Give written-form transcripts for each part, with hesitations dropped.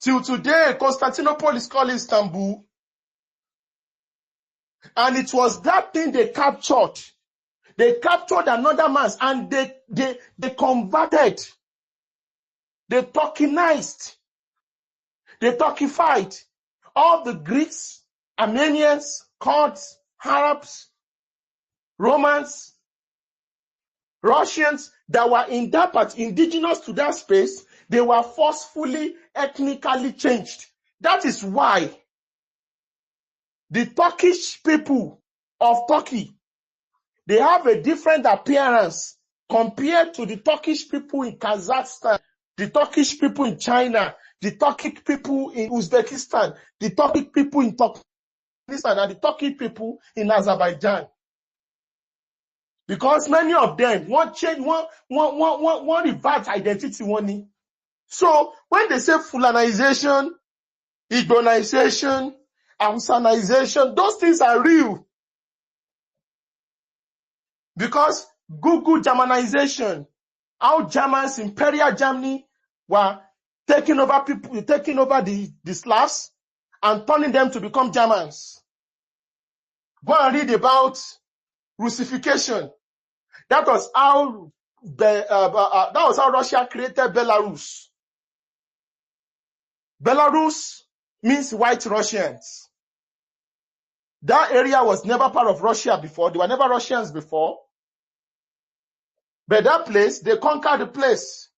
Till today, Constantinople is called Istanbul. And it was that thing they captured. They captured another man's and they converted. They Turkinized. They Turkified. All the Greeks, Armenians, Kurds, Arabs, Romans, Russians that were in that part, indigenous to that space, they were forcefully, ethnically changed. That is why the Turkish people of Turkey, they have a different appearance compared to the Turkish people in Kazakhstan, the Turkish people in China, the Turkic people in Uzbekistan, the Turkic people in Turkmenistan, and the Turkic people in Azerbaijan. Because many of them want change, want revert identity one. So when they say Fulanization, Igboization, Hausanization, those things are real. Because Google Germanization, how Germans, Imperial Germany, were taking over people, taking over the Slavs and turning them to become Germans. Go and read about Russification. That was how Russia created Belarus. Belarus means white Russians. That area was never part of Russia before. They were never Russians before. But that place, they conquered the place.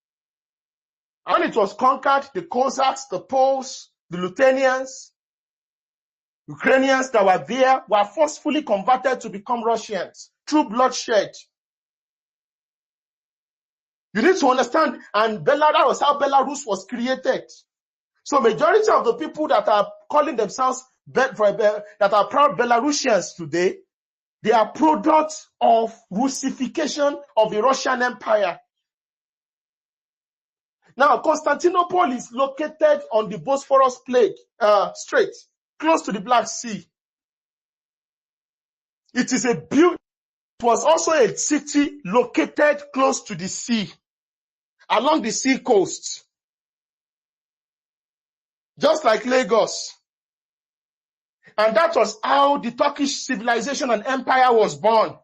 And when it was conquered, the Cossacks, the Poles, the Lithuanians, Ukrainians that were there were forcefully converted to become Russians through bloodshed. You need to understand, and that was how Belarus was created. So majority of the people that are calling themselves that are proud Belarusians today, they are products of Russification of the Russian Empire. Now, Constantinople is located on the Bosphorus Strait, close to the Black Sea. It was also a city located close to the sea, along the sea coast, just like Lagos. And that was how the Turkish civilization and empire was born.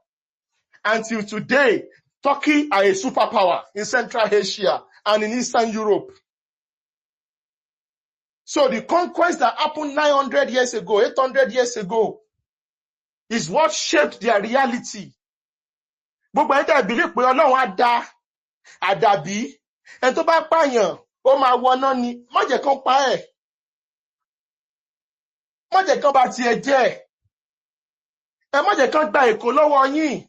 Until today, Turkey are a superpower in Central Asia and in Eastern Europe. So the conquest that happened 900 years ago, 800 years ago, is what shaped their reality. Gbogbo ẹni tẹ́ believe pé Ọlọ́run á dá àdàbí, ẹni tó bá pààyàn, ó máa wọná ni, má jẹ́ kán pa ẹ́. Má jẹ́ kán bà tiẹ̀ jẹ́. Ẹ má jẹ́ kán gba Èkó lọ́wọ́ yín.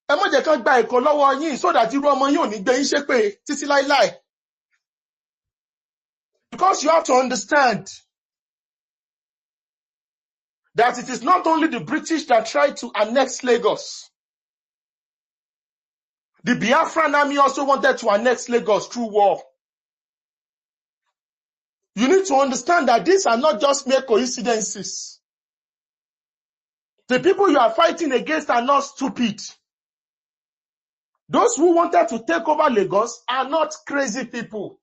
Ẹ má jẹ́ kán gba Èkó lọ́wọ́ yín so that irú ọmọ yín ò ní gbé yín ṣépè títí láíláí. Because you have to understand that it is not only the British that tried to annex Lagos. The Biafran army also wanted to annex Lagos through war. You need to understand that these are not just mere coincidences. The people you are fighting against are not stupid. Those who wanted to take over Lagos are not crazy people.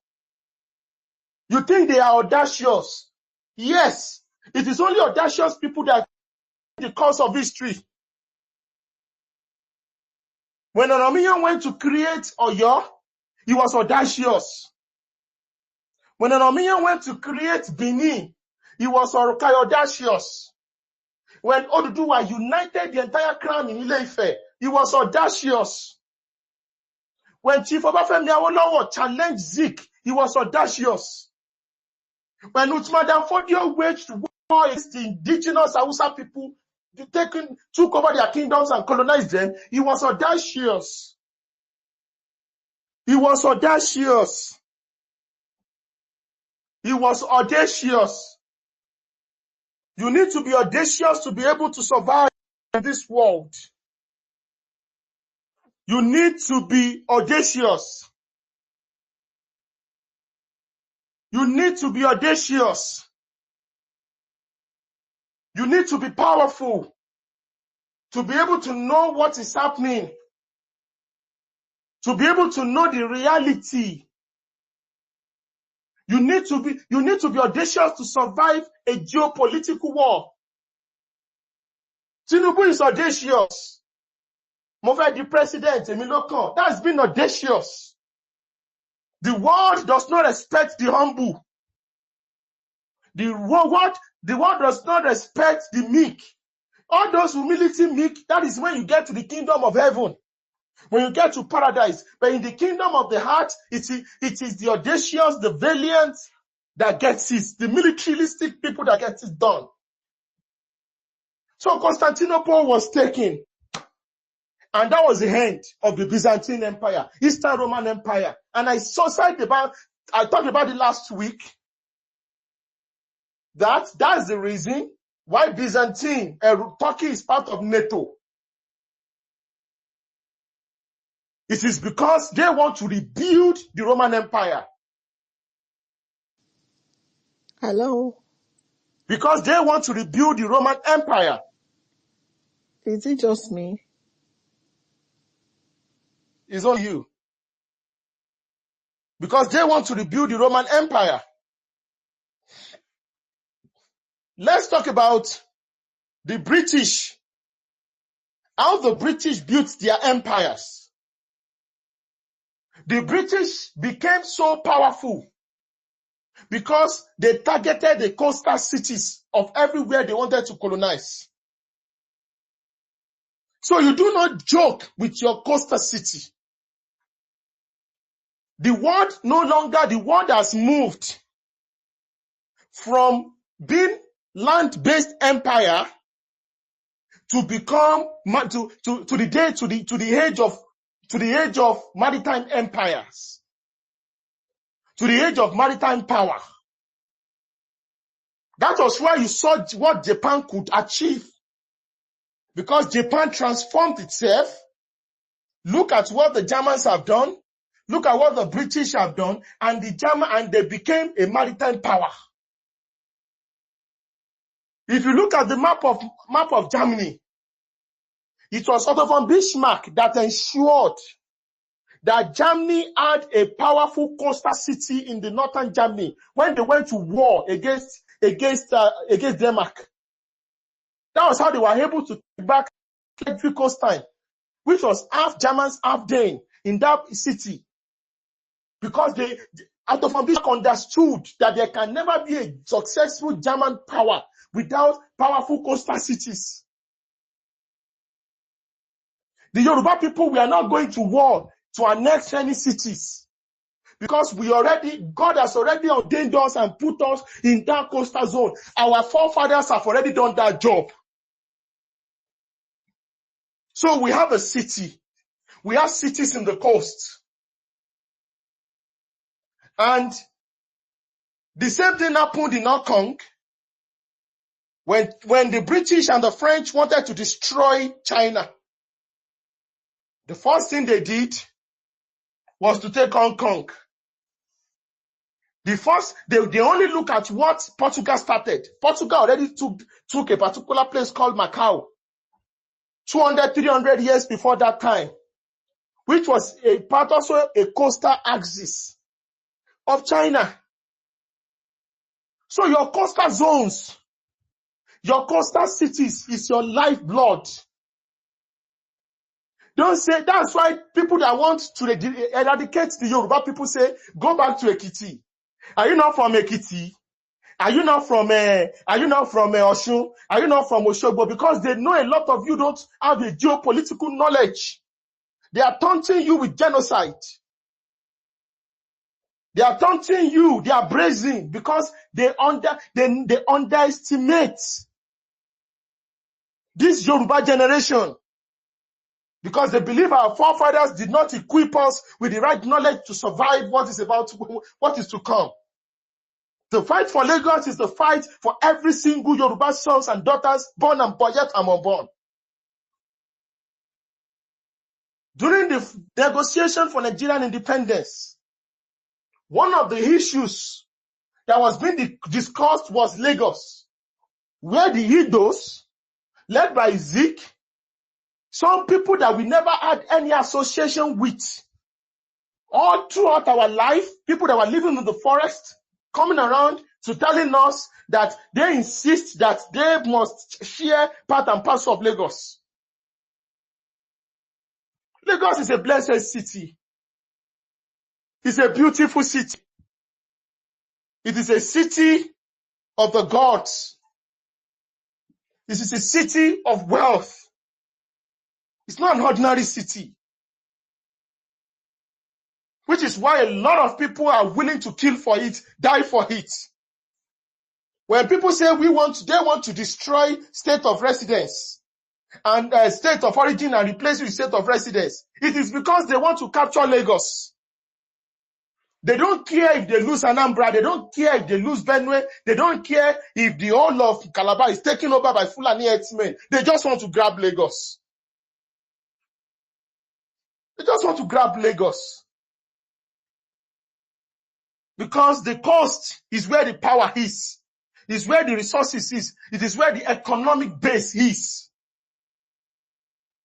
You think they are audacious? Yes, it is only audacious people that the course of history. When Oromiyan went to create Oyo, he was audacious. When Oromiyan went to create Benin, he was audacious. When Oduduwa united the entire crown in Ile-Ife, he was audacious. When Chief Obafemi Awolowo challenged Zik, he was audacious. When Uthman Danfodio waged war against the indigenous Hausa people, took over their kingdoms and colonized them, he was audacious. He was audacious. He was audacious. You need to be audacious to be able to survive in this world. You need to be audacious. You need to be audacious. You need to be powerful to be able to know what is happening, to be able to know the reality. You need to be audacious to survive a geopolitical war. Tinubu is audacious. Mo fẹ́ di president, èmi ló kàn. That's been audacious. The world does not respect the humble. The world does not respect the meek. All those humility meek, that is when you get to the kingdom of heaven. When you get to paradise. But in the kingdom of the heart, it is the audacious, the valiant that gets it. The militaristic people that get it done. So Constantinople was taken. And that was the end of the Byzantine Empire, Eastern Roman Empire. And I talked about it last week. That's the reason why Byzantine, Turkey is part of NATO. It is because they want to rebuild the Roman Empire. Hello? Because they want to rebuild the Roman Empire. Is it just me? It's only you. Because they want to rebuild the Roman Empire. Let's talk about the British. How the British built their empires. The British became so powerful because they targeted the coastal cities of everywhere they wanted to colonize. So you do not joke with your coastal city. The world has moved from being land-based empire to become to the age of maritime empires, to the age of maritime power. That was why you saw what Japan could achieve, because Japan transformed itself. Look at what the Germans have done. Look at what the British have done, and they became a maritime power. If you look at the map of Germany, it was Otto von Bismarck that ensured that Germany had a powerful coastal city in the northern Germany when they went to war against Denmark. That was how they were able to take back Schleswig-Holstein, which was half Germans, half Dane in that city. Because Otto von Bismarck understood that there can never be a successful German power without powerful coastal cities. The Yoruba people, we are not going to war to annex any cities, because God has already ordained us and put us in that coastal zone. Our forefathers have already done that job. So we have a city. We have cities in the coast. And the same thing happened in Hong Kong when the British and the French wanted to destroy China. The first thing they did was to take Hong Kong. They only look at what Portugal started. Portugal already took a particular place called Macau 200, 300 years before that time, which was also a coastal axis of China. So your coastal zones, your coastal cities is your lifeblood. Don't say, that's why people that want to eradicate the Yoruba people say, go back to Ekiti. Are you not from Ekiti? Are you not from Osun? Are you not from Osogbo? Because they know a lot of you don't have a geopolitical knowledge. They are taunting you with genocide. They are taunting you, they are brazen, because they underestimate this Yoruba generation. Because they believe our forefathers did not equip us with the right knowledge to survive what is to come. The fight for Lagos is the fight for every single Yoruba sons and daughters, born and yet and unborn. During the negotiation for Nigerian independence, one of the issues that was being discussed was Lagos, where the Idos, led by Zeke, some people that we never had any association with, all throughout our life, people that were living in the forest, coming around to telling us that they insist that they must share part and parcel of Lagos. Lagos is a blessed city. It's a beautiful city. It is a city of the gods. It is a city of wealth. It's not an ordinary city. Which is why a lot of people are willing to kill for it, die for it. When people say they want to destroy state of residence and state of origin and replace it with state of residence, it is because they want to capture Lagos. They don't care if they lose Anambra, they don't care if they lose Benue, they don't care if the whole of Calabar is taken over by Fulani herdsmen. They just want to grab Lagos. They just want to grab Lagos. Because the coast is where the power is. It's where the resources is. It is where the economic base is.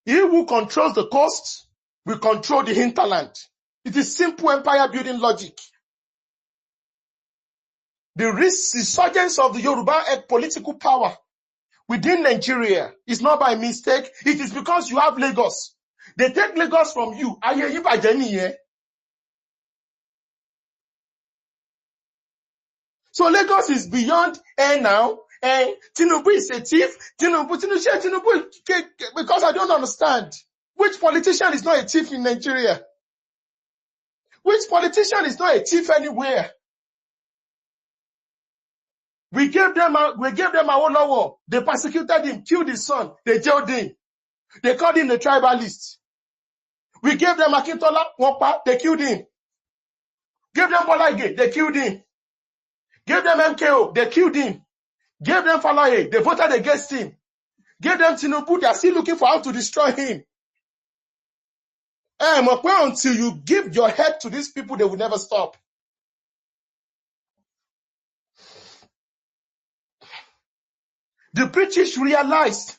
He who controls the coast will control the hinterland. It is simple empire building logic. The resurgence of the Yoruba political power within Nigeria is not by mistake. It is because you have Lagos. They take Lagos from you. So Lagos is beyond air now. Tinubu is a thief. Tinubu, because I don't understand. Which politician is not a thief in Nigeria? Which politician is not a thief anywhere? We gave them Awolowo. They persecuted him, killed his son. They jailed him. They called him the tribalist. We gave them Akintola, Wokpa. They killed him. Gave them Bolage. They killed him. Gave them MKO, they killed him. Gave them Falaye, they voted against him. Gave them Tinubu, they are still looking for how to destroy him. Until you give your head to these people, they will never stop. The British realized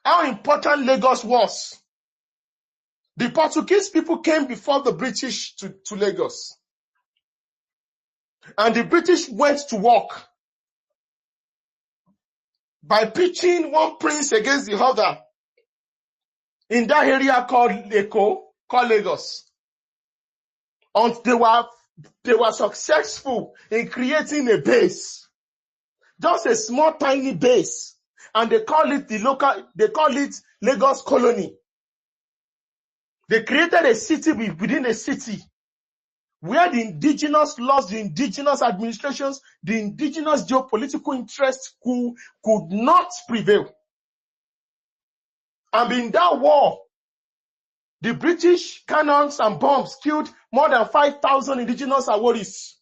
how important Lagos was. The Portuguese people came before the British to Lagos. And the British went to work by pitching one prince against the other in that area called Lagos. And they were successful in creating a base. Just a small tiny base. And they call it Lagos Colony. They created a city within a city, where the indigenous laws, the indigenous administrations, the indigenous geopolitical interests could not prevail. And in that war, the British cannons and bombs killed more than 5,000 indigenous Aworis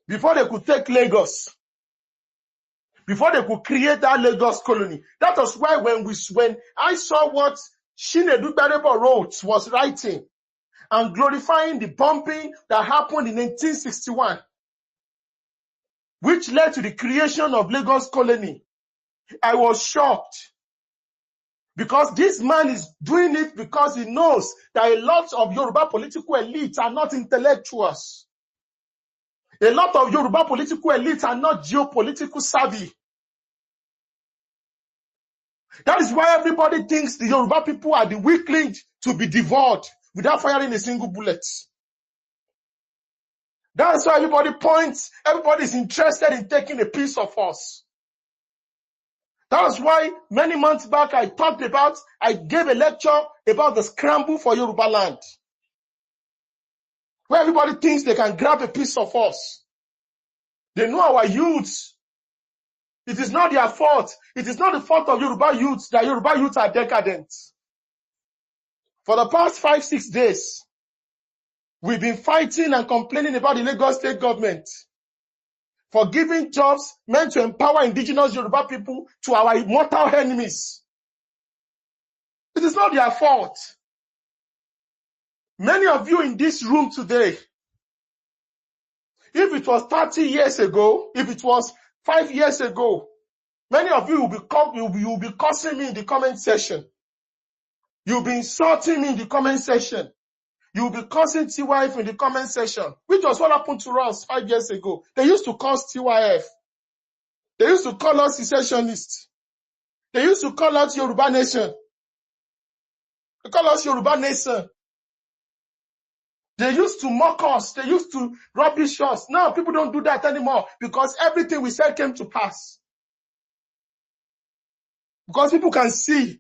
before they could take Lagos, before they could create that Lagos colony. That was why when I saw what Chinedu Gbarebo wrote, was writing, and glorifying the bombing that happened in 1961, which led to the creation of Lagos Colony, I was shocked. Because this man is doing it because he knows that a lot of Yoruba political elites are not intellectuals. A lot of Yoruba political elites are not geopolitical savvy. That is why everybody thinks the Yoruba people are the weak link to be devoured without firing a single bullet. That's why everybody is interested in taking a piece of us. That's why many months back I gave a lecture about the scramble for Yoruba land, where everybody thinks they can grab a piece of us. They know our youths. It is not their fault. It is not the fault of Yoruba youths that Yoruba youths are decadent. For the past 5-6 days, we've been fighting and complaining about the Lagos state government for giving jobs meant to empower indigenous Yoruba people to our mortal enemies. It is not their fault. Many of you in this room today, if it was 30 years ago, if it was 5 years ago, many of you will be cursing me in the comment section. You'll be insulting me in the comment section. You'll be cursing TYF in the comment section, which was what happened to us 5 years ago. They used to curse TYF. They used to call us secessionists. They used to call us Yoruba Nation. They call us Yoruba Nation. They used to mock us. They used to rubbish us. Now people don't do that anymore because everything we said came to pass. Because people can see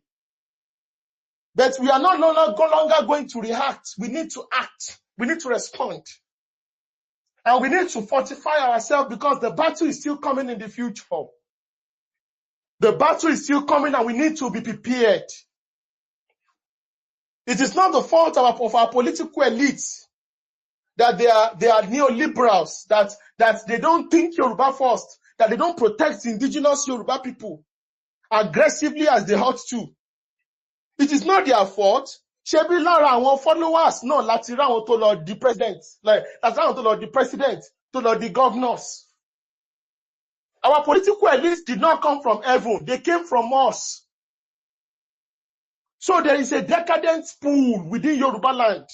that we are no longer going to react. We need to act. We need to respond. And we need to fortify ourselves because the battle is still coming in the future. The battle is still coming and we need to be prepared. It is not the fault of our political elites that they are neoliberals, that they don't think Yoruba first, that they don't protect indigenous Yoruba people aggressively as they ought to. It is not their fault. Ṣebí lára àwọn followers náà láti rí àwọn tó lọ di president, like láti rí àwọn tó lọ di president, tó lọ di governors. Our political elites did not come from heaven. They came from us. So there is a decadent pool within Yoruba land.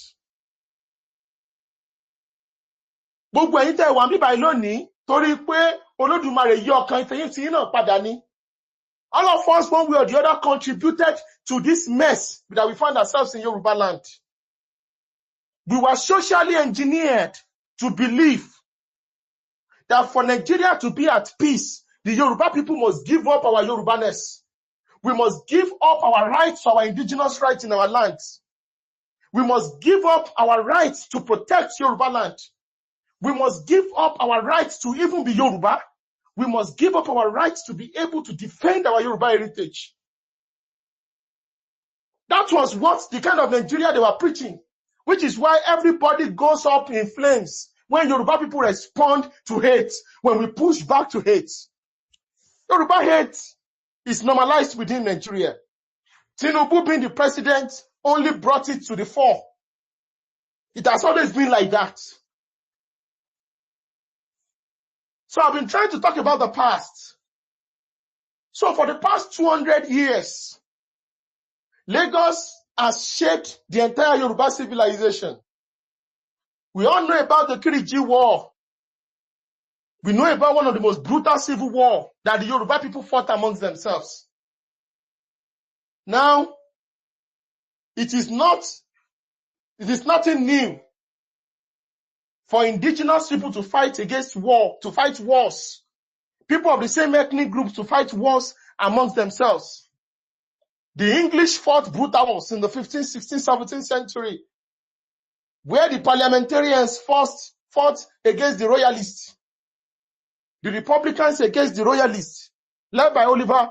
Gbogbo ẹ̀yin tẹ́ wà níbàyí lónìí torí pé Olódùmarè yí ọkàn ìfẹ̀yìn tí yín náà padà ní. All of us, one way or the other, contributed to this mess that we find ourselves in Yoruba land. We were socially engineered to believe that for Nigeria to be at peace, the Yoruba people must give up our Yorubaness. We must give up our rights, our indigenous rights in our lands. We must give up our rights to protect Yoruba land. We must give up our rights to even be Yoruba. We must give up our rights to be able to defend our Yoruba heritage. That was what the kind of Nigeria they were preaching, which is why everybody goes up in flames when Yoruba people respond to hate, when we push back to hate. Yoruba hate is normalized within Nigeria. Tinubu being the president only brought it to the fore. It has always been like that. So I've been trying to talk about the past. So for the past 200 years, Lagos has shaped the entire Yoruba civilization. We all know about the Kiriji War. We know about one of the most brutal civil war that the Yoruba people fought amongst themselves. Now, it is nothing new for indigenous people to fight against war, to fight wars. People of the same ethnic groups to fight wars amongst themselves. The English fought brutal wars in the 15th, 16th, 17th century, where the parliamentarians first fought against the royalists, the Republicans against the royalists, led by Oliver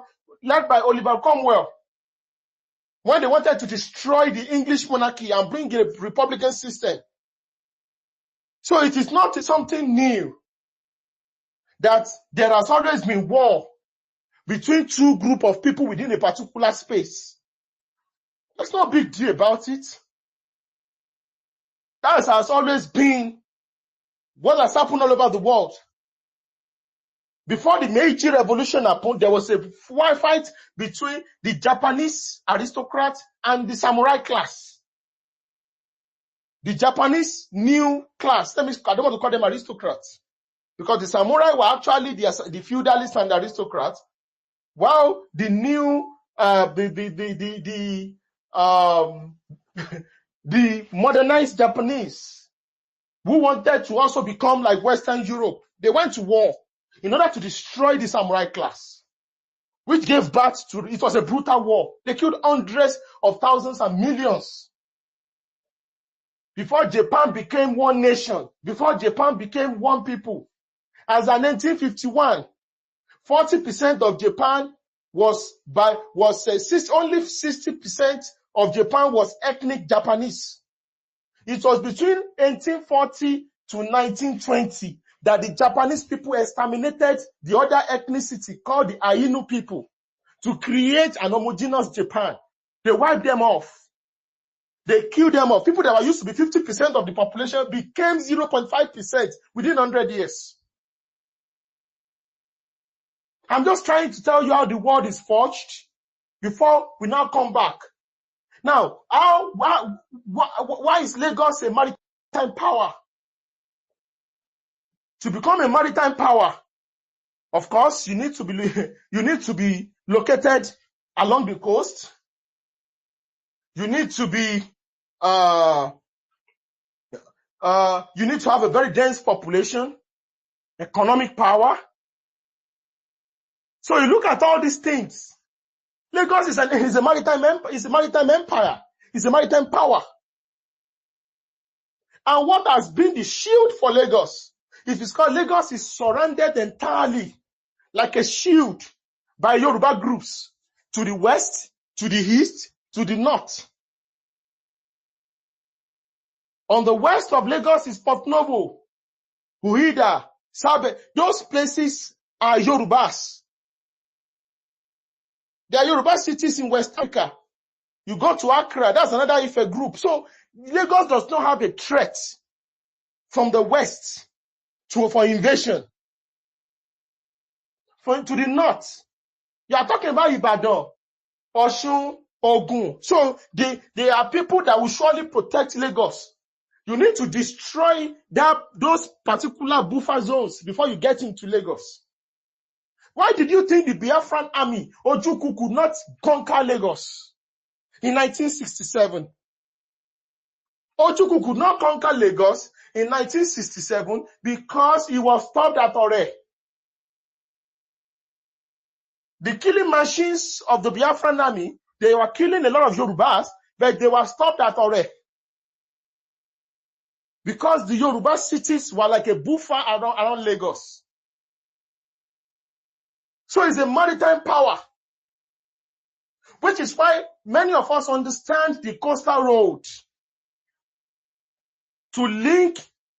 Cromwell, when they wanted to destroy the English monarchy and bring a republican system. So it is not something new that there has always been war between two groups of people within a particular space. There's no big deal about it. That has always been what has happened all over the world. Before the Meiji Revolution happened, there was a fight between the Japanese aristocrats and the samurai class. The Japanese new class, I don't want to call them aristocrats, because the samurai were actually the feudalists and the aristocrats, while the new, the modernized Japanese, who wanted to also become like Western Europe, they went to war in order to destroy the samurai class, which gave birth to, it was a brutal war. They killed hundreds of thousands and millions. Before Japan became one nation, before Japan became one people, as in 1951, 40% of Japan only 60% of Japan was ethnic Japanese. It was between 1840 to 1920 that the Japanese people exterminated the other ethnicity called the Ainu people to create an homogeneous Japan. They wiped them off. They killed them off. People that were used to be 50% of the population became 0.5% within 100 years. I'm just trying to tell you how the world is forged before we now come back. Now, why is Lagos a maritime power? To become a maritime power, of course, you need to be located along the coast. You need to be you need to have a very dense population, economic power. So you look at all these things. Lagos is a maritime empire. It's a maritime power. And what has been the shield for Lagos is because Lagos is surrounded entirely like a shield by Yoruba groups to the west, to the east, to the north. On the west of Lagos is Port Novo, Huida, Sabe. Those places are Yorubas. There are Yoruba cities in West Africa. You go to Accra, that's another Ife group. So Lagos does not have a threat from the west for invasion. To the north, you are talking about Ibadan, Osun, Ogun. So they are people that will surely protect Lagos. You need to destroy those particular buffer zones before you get into Lagos. Why did you think the Biafran army, Ojukwu, could not conquer Lagos in 1967? Ojukwu could not conquer Lagos in 1967 because he was stopped at Ore. The killing machines of the Biafran army, they were killing a lot of Yorubas, but they were stopped at Ore. Because the Yoruba cities were like a buffer around Lagos. So it's a maritime power. Which is why many of us understand the coastal road to link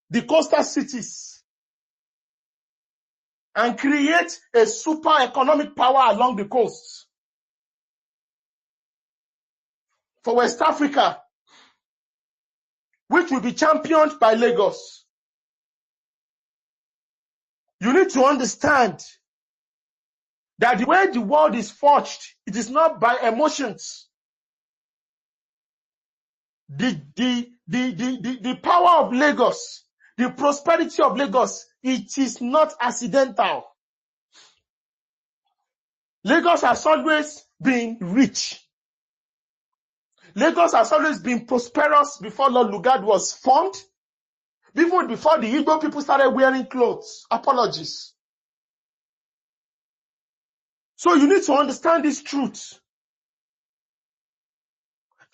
the coastal cities and create a super economic power along the coast. For West Africa, which will be championed by Lagos. You need to understand that the way the world is forged, it is not by emotions. The power of Lagos, the prosperity of Lagos, it is not accidental. Lagos has always been rich. Lagos has always been prosperous before Lord Lugard was formed, even before the Igbo people started wearing clothes. Apologies. So you need to understand this truth.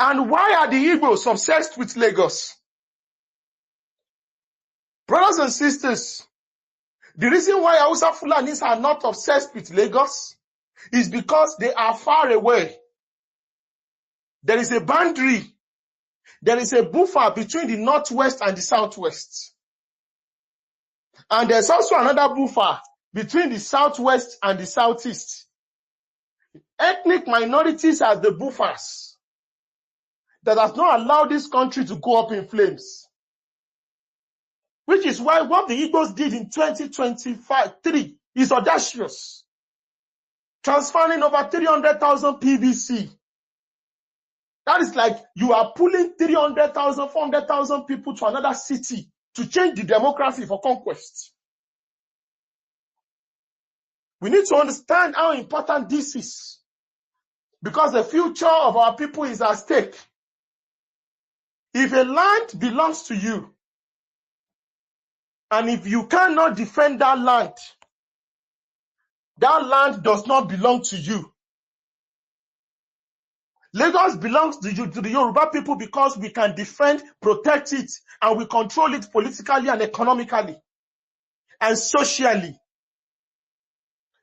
And why are the Igbos obsessed with Lagos? Brothers and sisters, the reason why Hausa Fulanis are not obsessed with Lagos is because they are far away. There is a boundary. There is a buffer between the northwest and the southwest. And there's also another buffer between the southwest and the southeast. Ethnic minorities are the buffers that has not allowed this country to go up in flames. Which is why what the Igbos did in 2023 is audacious. Transferring over 300,000 PVC. That is like you are pulling 300,000, 400,000 people to another city to change the demography for conquest. We need to understand how important this is because the future of our people is at stake. If a land belongs to you, and if you cannot defend that land does not belong to you. Lagos belongs to the Yoruba people because we can defend, protect it, and we control it politically and economically and socially.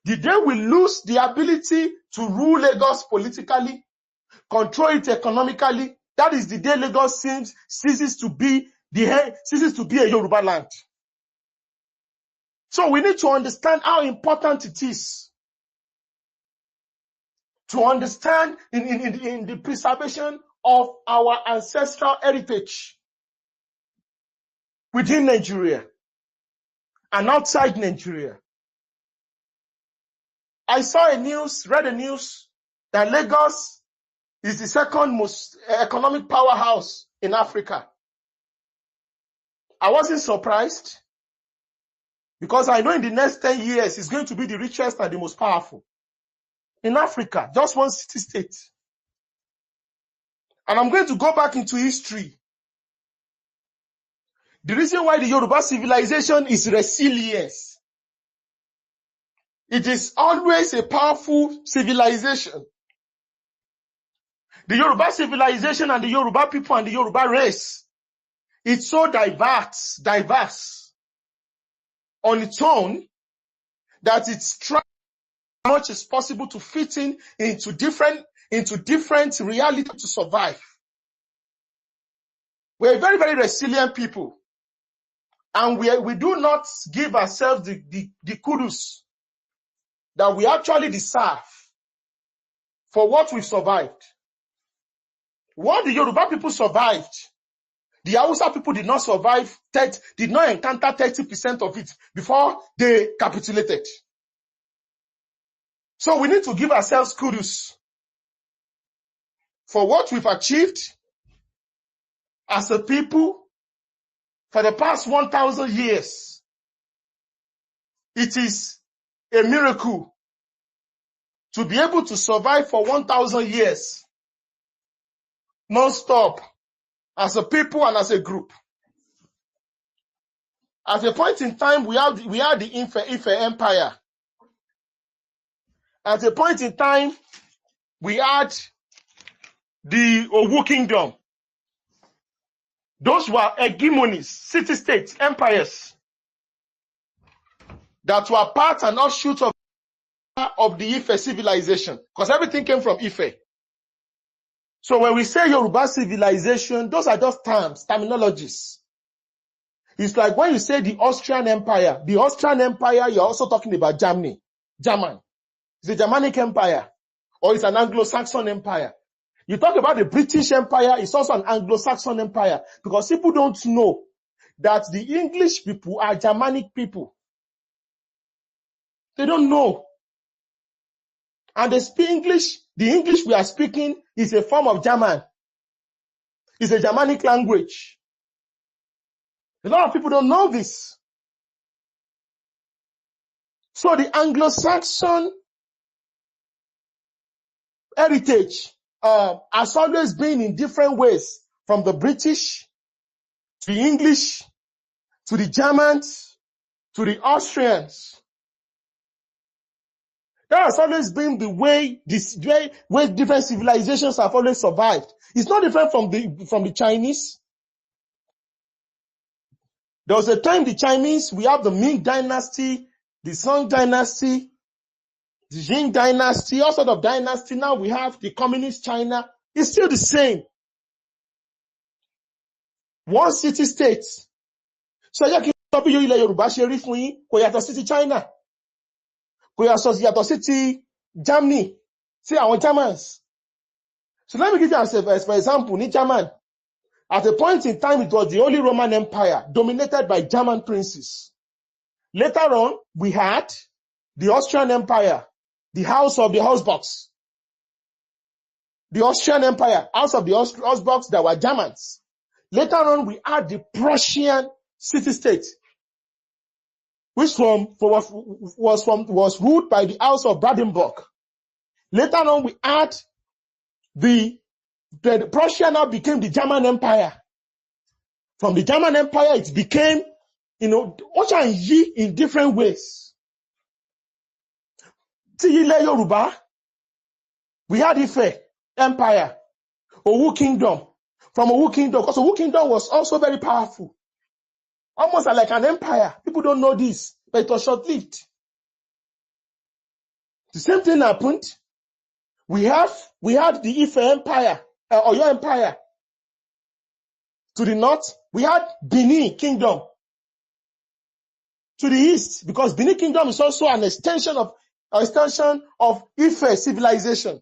The day we lose the ability to rule Lagos politically, control it economically, that is the day Lagos ceases to be a Yoruba land. So we need to understand how important it is to understand in the preservation of our ancestral heritage within Nigeria and outside Nigeria. I read a news that Lagos is the second most economic powerhouse in Africa. I wasn't surprised because I know in the next 10 years it's going to be the richest and the most powerful in Africa, just one city-state. And I'm going to go back into history. The reason why the Yoruba civilization is resilience. It is always a powerful civilization. The Yoruba civilization and the Yoruba people and the Yoruba race, it's so diverse on its own that it's trying as much as possible to fit into different reality to survive. We're very, very resilient people. And we do not give ourselves the kudos that we actually deserve for what we've survived. What the Yoruba people survived, the Hausa people did not survive, did not encounter 30% of it before they capitulated. So we need to give ourselves kudos for what we've achieved as a people for the past 1,000 years. It is a miracle to be able to survive for 1,000 years non-stop as a people and as a group. At a point in time, we had the Ife Empire. At a point in time, we had the Owu Kingdom. Those were hegemonies, city-states, empires that were part and offshoot of the Ife civilization, because everything came from Ife. So when we say Yoruba civilization, those are just terminologies. It's like when you say the Austrian Empire, you're also talking about Germany. German. It's a Germanic empire, or it's an Anglo-Saxon empire. You talk about the British Empire, it's also an Anglo-Saxon empire, because people don't know that the English people are Germanic people. They don't know. And they speak English. The English we are speaking is a form of German. It's a Germanic language. A lot of people don't know this. So the Anglo-Saxon heritage has always been in different ways, from the British to the English to the Germans to the Austrians. That has always been the way different civilizations have always survived. It's not different from the Chinese. There was a time the Chinese, we have the Ming dynasty, the Song dynasty, the Jing dynasty, all sort of dynasty. Now we have the communist China. It's still the same. One city-state. So yẹ kí n sọ bí ilẹ̀ Yorùbá ṣe rí fún yín, kò yàtọ̀ sí ti China. Kò yàtọ̀ sí ti Germany, sí àwọn Germans. So let me give you as for example, ní German. At a point in time, it was the only Roman Empire dominated by German princes. Later on, we had the Austrian Empire, the House of the Habsburgs. The Austrian Empire, House of the Habsburgs that were Germans. Later on, we had the Prussian city-state, which was ruled by the House of Brandenburg. Later on, we had the Prussia now became the German Empire. From the German Empire, it became, Ocha and Yi in different ways. Ilẹ̀ Yorùbá, we had Ife Empire, Owu Kingdom. From Owu Kingdom, because Owu Kingdom was also very powerful. Almost like an empire. People don't know this, but it was short-lived. The same thing happened. We had the Ife Empire, Oyo Empire. To the north, we had Benin Kingdom. To the east, because Benin Kingdom is also an extension of Ife civilization.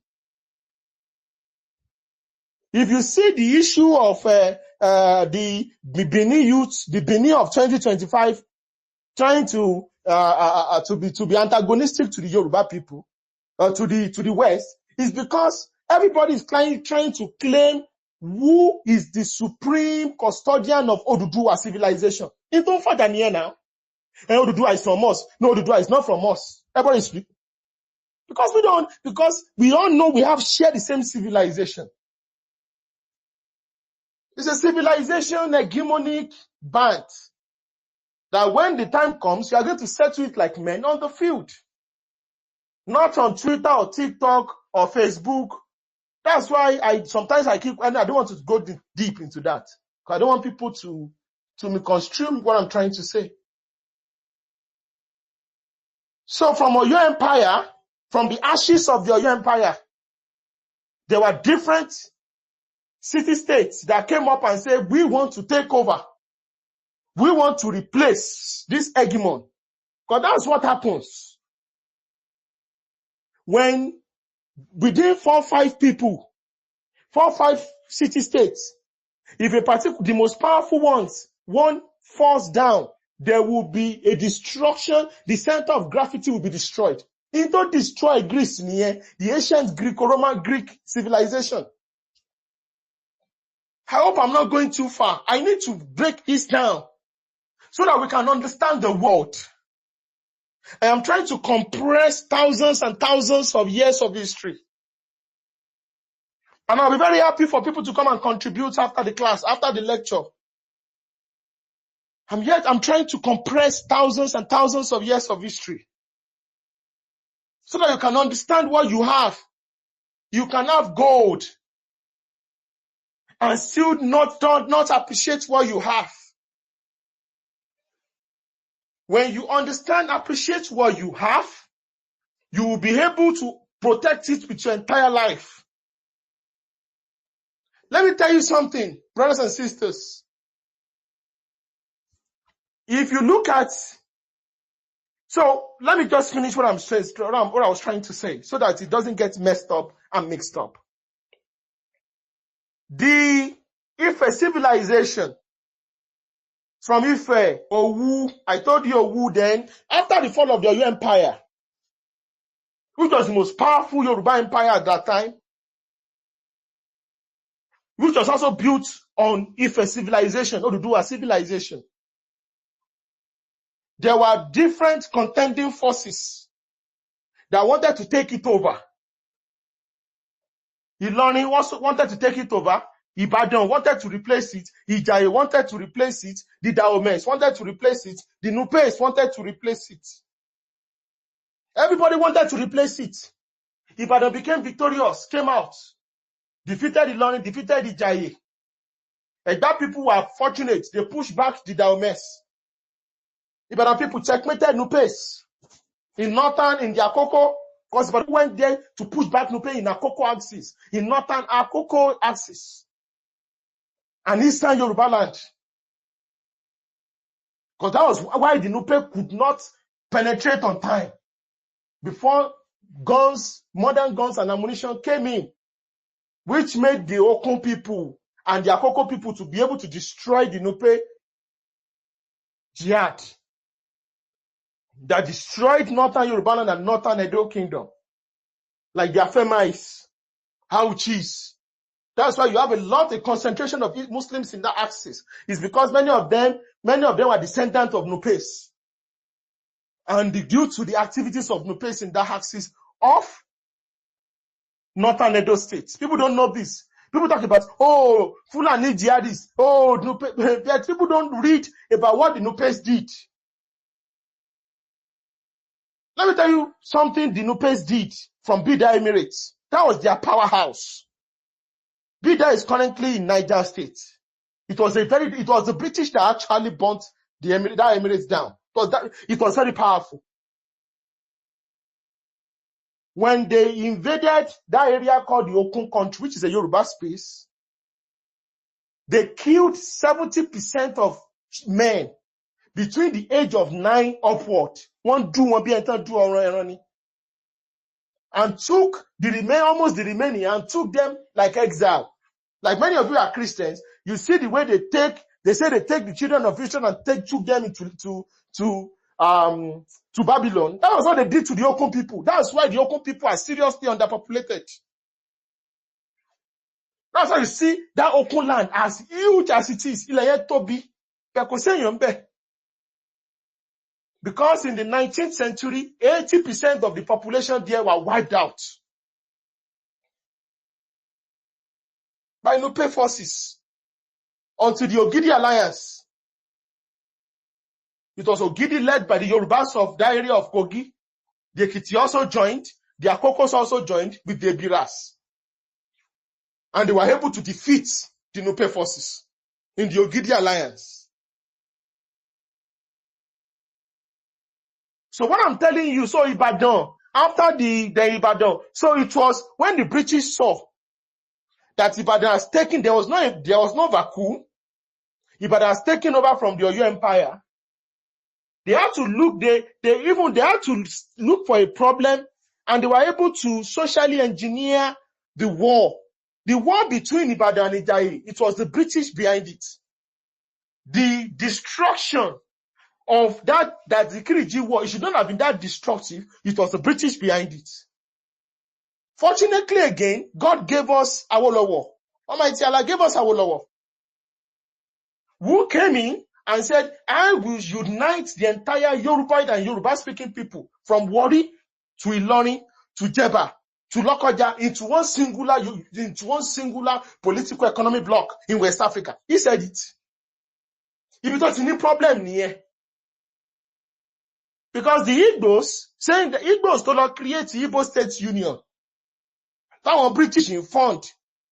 If you see the issue of the Benin youth, the Benin of 2025, trying to be antagonistic to the Yoruba people, to the West, is because Everybody is trying to claim who is the supreme custodian of Oduduwa civilization. It don't father near now. And Oduduwa is from us. No, Oduduwa is not from us. Everybody speak. Because we all know we have shared the same civilization. It's a civilization hegemonic band that when the time comes, you are going to settle it like men on the field. Not on Twitter or TikTok or Facebook. That's why sometimes I don't want to go deep into that. Because I don't want people to misconstrue what I'm trying to say. So from Oyo Empire, from the ashes of the Oyo Empire, there were different city-states that came up and said, we want to take over. We want to replace this hegemon. Because that's what happens. When within 4 or 5 people, 4 or 5 city-states, if the most powerful one falls down, there will be a destruction. The center of gravity will be destroyed. It don't destroy Greece, the ancient Greco-Roman Greek civilization. I hope I'm not going too far. I need to break this down so that we can understand the world. I am trying to compress thousands and thousands of years of history. And I'll be very happy for people to come and contribute after the class, after the lecture. I'm trying to compress thousands and thousands of years of history so that you can understand what you have. You can have gold and still not appreciate what you have. When you understand, appreciate what you have, you will be able to protect it with your entire life. Let me tell you something, brothers and sisters. If you look at, so let me just finish what I was trying to say, so that it doesn't get messed up and mixed up. The Ife civilization from Ife, Owu, I told you Owu then, after the fall of the Oyo Empire, which was the most powerful Yoruba empire at that time, which was also built on Ife civilization, Oduduwa civilization. There were different contending forces that wanted to take it over. Ilorin also wanted to take it over. Ibadan wanted to replace it. Ijaye wanted to replace it. The Daomes wanted to replace it. The Nupes wanted to replace it. Everybody wanted to replace it. Ibadan became victorious, came out, defeated Ilorin, defeated Ijaye. And that people were fortunate. They pushed back the Daomes. Ibadan people checkmated Nupes in northern, in the Akoko, because Ibadan went there to push back Nupe in Akoko axis, in northern Akoko axis, and eastern Yoruba land. Because that was why the Nupe could not penetrate on time. Before guns, modern guns and ammunition came in, which made the Okun people and the Akoko people to be able to destroy the Nupe jihad that destroyed northern Yoruba land and northern Edo kingdom, like the Afemais, Hauchis. That's why you have a concentration of Muslims in that axis. It's because many of them are descendants of Nupes. And due to the activities of Nupes in that axis of northern Edo states. People don't know this. People talk about, Fulani jihadists, Nupe, but people don't read about what the Nupes did. Let me tell you something the Nupes did from Bida Emirates. That was their powerhouse. Bida is currently in Niger State. It was the British that actually burnt that Emirates down. It was very powerful. When they invaded that area called the Okun country, which is a Yoruba space, they killed 70% of men between the age of 9 upward. And took almost the remaining and took them like exile. Like many of you are Christians, you see the way they say they take the children of Israel and took them to Babylon. That was what they did to the Okun people. That's why the Okun people are seriously underpopulated. That's why you see that open land as huge as it is. Ilẹ̀ yẹn tóbi. Bẹ́ẹ̀ kò séèyàn ńbẹ̀. Because in the 19th century, 80% of the population there were wiped out by Nupe forces until the Ogidi alliance. It was Ogidi led by the Yorubas of that area of Kogi. The Ekiti also joined. The Akokos also joined with the Ebiras. And they were able to defeat the Nupe forces in the Ogidi alliance. So what I'm telling you, so Ibadan, after the Ibadan, so it was when the British saw that Ibadan has taken, there was no vacuum. Ibadan has taken over from the Oyo Empire. They had to look, they had to look for a problem, and they were able to socially engineer the war. The war between Ibadan and Ijayi, it was the British behind it. The destruction of that the Kiriji war, it should not have been that destructive. It was the British behind it. Fortunately, again, God gave us Awolowo. Almighty Allah gave us Awolowo, who came in and said, I will unite the entire Yoruba and Yoruba-speaking people from Warri to Ilorin to Jeba to Lokoja into one singular political economic bloc in West Africa. He said it. If it was any problem here, because the Igbos, saying the Igbos do not create the Igbo State Union, that was British in fund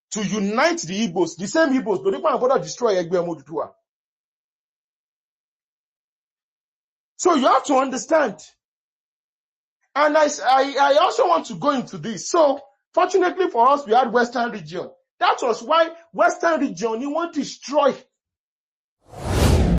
to unite the Igbos, the same Igbos, but they can't bother destroy Egbe Modutua. So you have to understand. And I also want to go into this. So fortunately for us, we had Western region. That was why Western region, you want to destroy